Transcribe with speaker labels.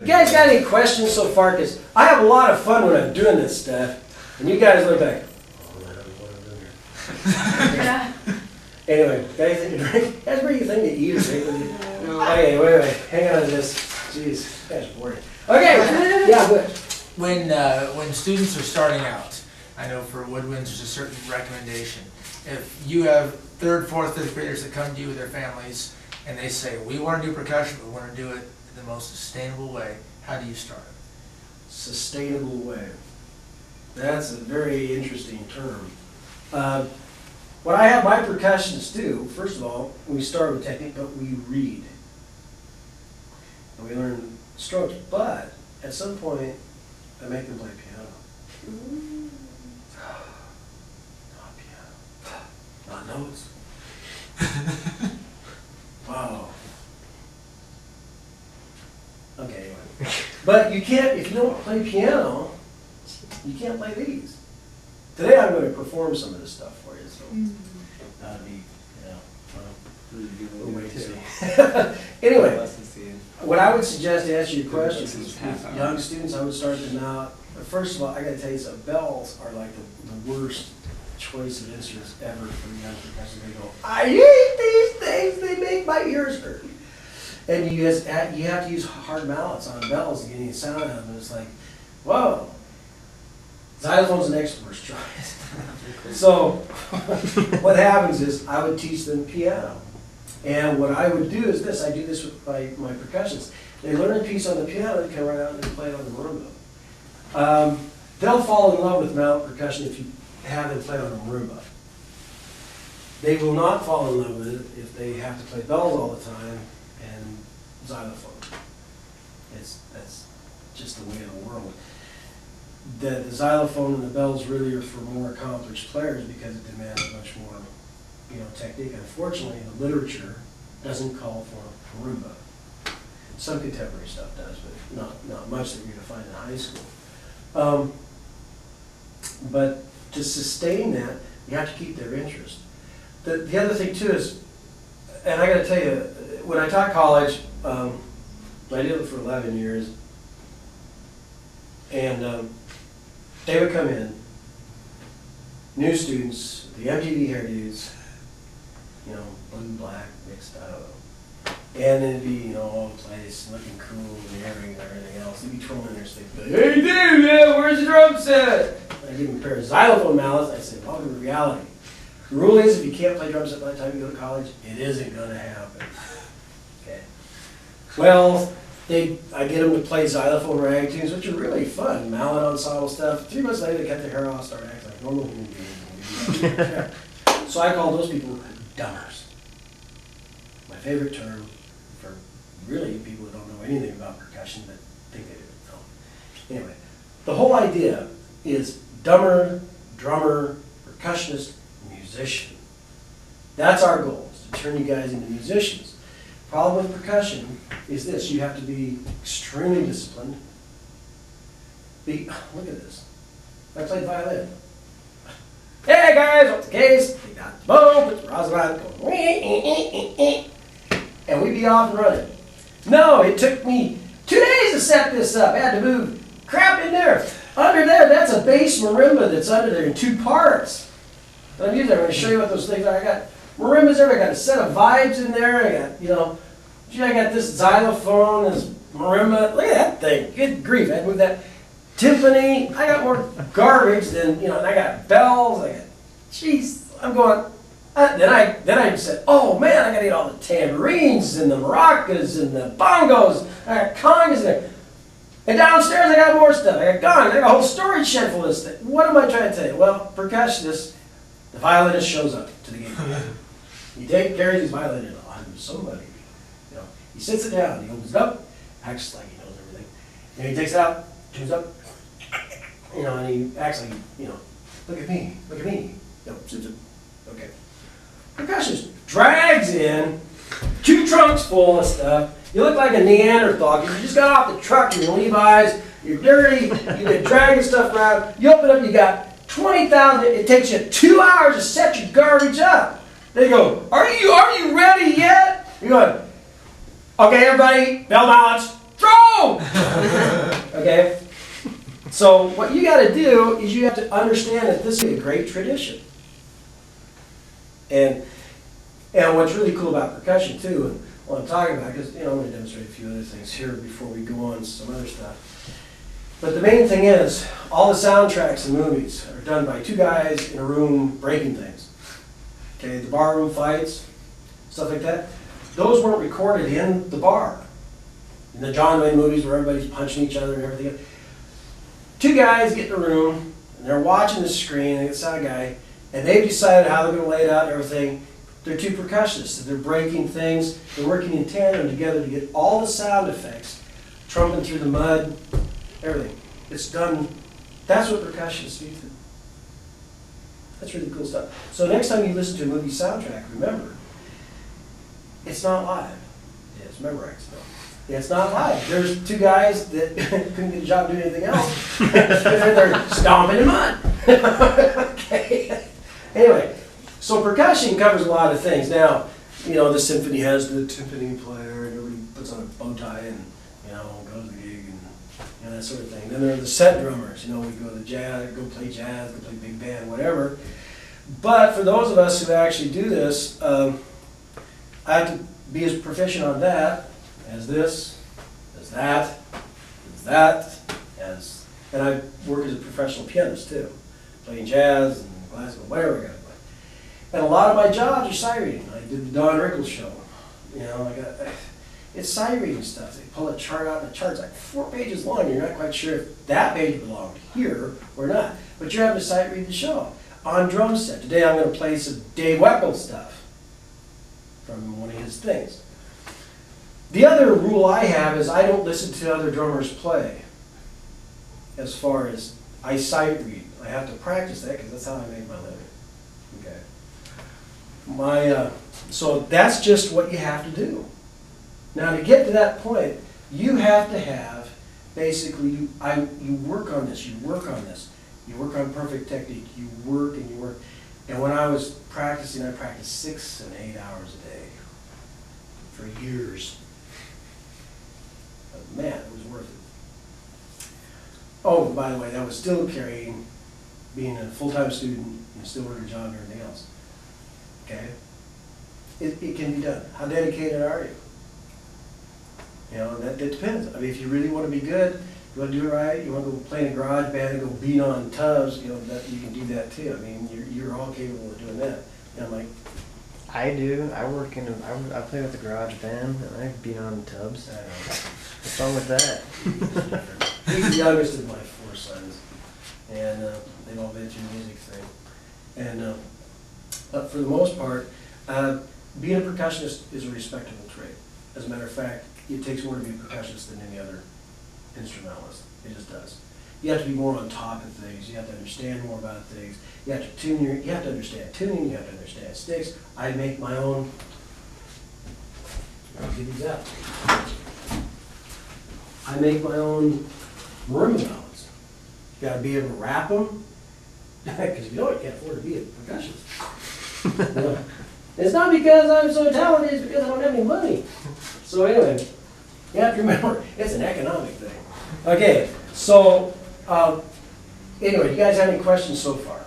Speaker 1: You guys got any questions so far? Because I have a lot of fun when I'm doing this stuff, and you guys look like, oh, I don't know what I'm doing here.
Speaker 2: Yeah.
Speaker 1: Anyway, guys, think to drink? Guys, bring you thing to eat or drink with you? Okay, wait, hang on to this. Jeez, guys are boring. Okay, yeah, good.
Speaker 3: When students are starting out, I know for woodwinds there's a certain recommendation. If you have 3rd, 4th, 5th graders that come to you with their families and they say, we want to do percussion, but we want to do it in the most sustainable way, how do you start it?
Speaker 1: Sustainable way. That's a very interesting term. What I have my percussionists do, first of all, we start with technique, but we read. And we learn strokes, but at some point, I make them play piano. Not piano. Not notes. Wow. Okay, anyway. But you can't, if you don't play piano, you can't play these. Today I'm going to perform some of this stuff for you, so that'll be, we'll wait to see. Anyway, what I would suggest to answer your question is with young students, I would start them out. First of all, I got to tell you something, bells are like the worst choice of instruments ever for young percussionists. They go, I hate these things, they make my ears hurt. And you have to use hard mallets on bells to get any sound out of them. It's like, whoa. Xylophone's the next worst choice. So what happens is I would teach them piano. And what I would do is this, I do this with my percussionists. They learn a piece on the piano, they come right out and they play it on the marimba. They'll fall in love with mallet percussion if you have them play on a marimba. They will not fall in love with it if they have to play bells all the time and xylophone. That's just the way of the world. The xylophone and the bells really are for more accomplished players because it demands much more, technique. Unfortunately, the literature doesn't call for marimba. Some contemporary stuff does, but not much that you're going to find in high school. But to sustain that, you have to keep their interest. The other thing too is, and I got to tell you, when I taught college, I did it for 11 years, and they would come in, new students, the MTV hairdos, blue, black, mixed, I don't know. And then it'd be, all over the place, looking cool and earring and everything else. They'd be twirling their sticks. Hey, dude, yeah, where's the drum set? I'd give them a pair of xylophone mallets. I'd say, welcome to reality. The rule is, if you can't play drum set by the time you go to college, it isn't going to happen. Okay. Well, I get them to play xylophone rag tunes, which are really fun, mallet ensemble stuff. 3 months later, they cut their hair off, start acting like normal human beings. So I call those people dummers. My favorite term for really people who don't know anything about percussion but think they do. No. Anyway, the whole idea is dumber, drummer, percussionist, musician. That's our goal, is to turn you guys into musicians. Problem with percussion is this, you have to be extremely disciplined. Look at this. I played violin. Hey guys, what's the case? We got the bow, put the rosin on, go, and we'd be off and running. No, it took me 2 days to set this up. I had to move crap in there. Under there, that's a bass marimba that's under there in 2 parts. But I'm going to show you what those things are. I got marimbas there, I got a set of vibes in there, I got, I got this xylophone, this marimba. Look at that thing, good grief, I moved that. Timpani, I got more garbage than, and I got bells, jeez, I'm going, then I said, oh man, I gotta get all the tambourines and the maracas and the bongos, I got congas in there. And downstairs I got more stuff, I got gongs, I got a whole storage shed full of this thing. What am I trying to tell you? Well, percussionist, the violinist shows up to the game. He carries his violin in on somebody, he sits it down, he opens it up, acts like he knows everything. And he takes it out, tunes up, and he acts like, look at me. Okay. Percussionist drags in 2 trunks full of stuff. You look like a Neanderthal. You just got off the truck in your Levi's. You're dirty. You've been dragging stuff around. You open up, you got 20,000. It takes you 2 hours to set your garbage up. They go, are you ready yet? You're going, okay, everybody, bell mallets, throw! boom! Okay? So what you gotta do is you have to understand that this is a great tradition. And what's really cool about percussion too, and what I'm talking about, because I'm going to demonstrate a few other things here before we go on to some other stuff. But the main thing is, all the soundtracks in movies are done by two guys in a room breaking things. Okay, the barroom fights, stuff like that. Those weren't recorded in the bar. In the John Wayne movies where everybody's punching each other and everything. Two guys get in a room, and they're watching the screen, and it's a guy, and they've decided how they're going to lay it out and everything. They're two percussionists. They're breaking things. They're working in tandem together to get all the sound effects, trumping through the mud, everything. It's done. That's what percussionists do. That's really cool stuff. So next time you listen to a movie soundtrack, remember, it's not live. Yeah, it's memorized though. It's not live. There's two guys that couldn't get a job doing anything else. They're stomping in mud. Okay. Anyway, so percussion covers a lot of things. Now, the symphony has the timpani player, and everybody puts on a bow tie and, goes to the gig and that sort of thing. Then there are the set drummers. We go to jazz, go play big band, whatever. But for those of us who actually do this, I have to be as proficient on that as this, as that, and I work as a professional pianist too, playing jazz and classical, whatever I got to play. And a lot of my jobs are sight reading. I did the Don Rickles show. It's sight reading stuff. They pull a chart out, and the chart's like 4 pages long, and you're not quite sure if that page belonged here or not. But you're having to sight read the show. On drum set, today I'm going to play some Dave Weckl stuff from one of his things. The other rule I have is I don't listen to other drummers play. As far as I sight read, I have to practice that because that's how I make my living. Okay. So that's just what you have to do. Now to get to that point, you have to have basically you work on this, you work on perfect technique, you work. And when I was practicing, I practiced 6 and 8 hours a day for years. But man, it was worth it. Oh, by the way, that was still carrying being a full-time student and still working a job and everything else. Okay? It can be done. How dedicated are you? That depends. I mean, if you really want to be good, you want to do it right, you want to go play in a garage band and go beat on tubs, that you can do that too. I mean, you're all capable of doing that. I'm like,
Speaker 2: I do. I play with the garage band and I beat on tubs. What's wrong with that?
Speaker 1: He's the youngest of my 4 sons, and they've all been through the music thing. And but for the most part, being a percussionist is a respectable trade. As a matter of fact, it takes more to be a percussionist than any other instrumentalist. It just does. You have to be more on top of things. You have to understand more about things. You have to you have to understand tuning. You have to understand sticks. I make my own. I'll give you that. I make my own marimba balance. You got to be able to wrap them, because if you don't, you can't afford to be a percussionist. It's not because I'm so talented, it's because I don't have any money. So anyway, you have to remember, it's an economic thing. Okay, so anyway, you guys have any questions so far?